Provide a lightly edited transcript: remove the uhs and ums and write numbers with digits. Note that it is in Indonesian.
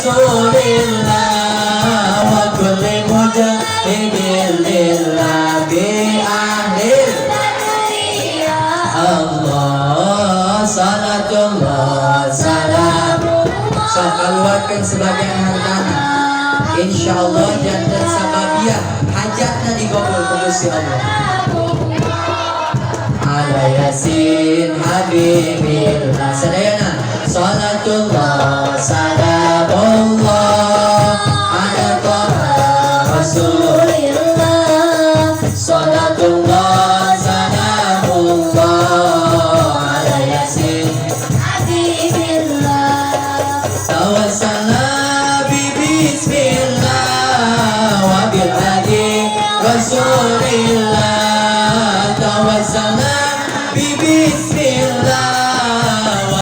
Rasulillah wa kulli mujahidin lillah bi ahlil Allah salatullah salamullah. So keluarkan sebagian hartana, insyaallah jantan sababiyah hajatna digabul ku Gusti Allah. Ala yasin habibillah sadayana salatullah salamullah ala taha rasulillah salatullah salamullah ala yasin habibillah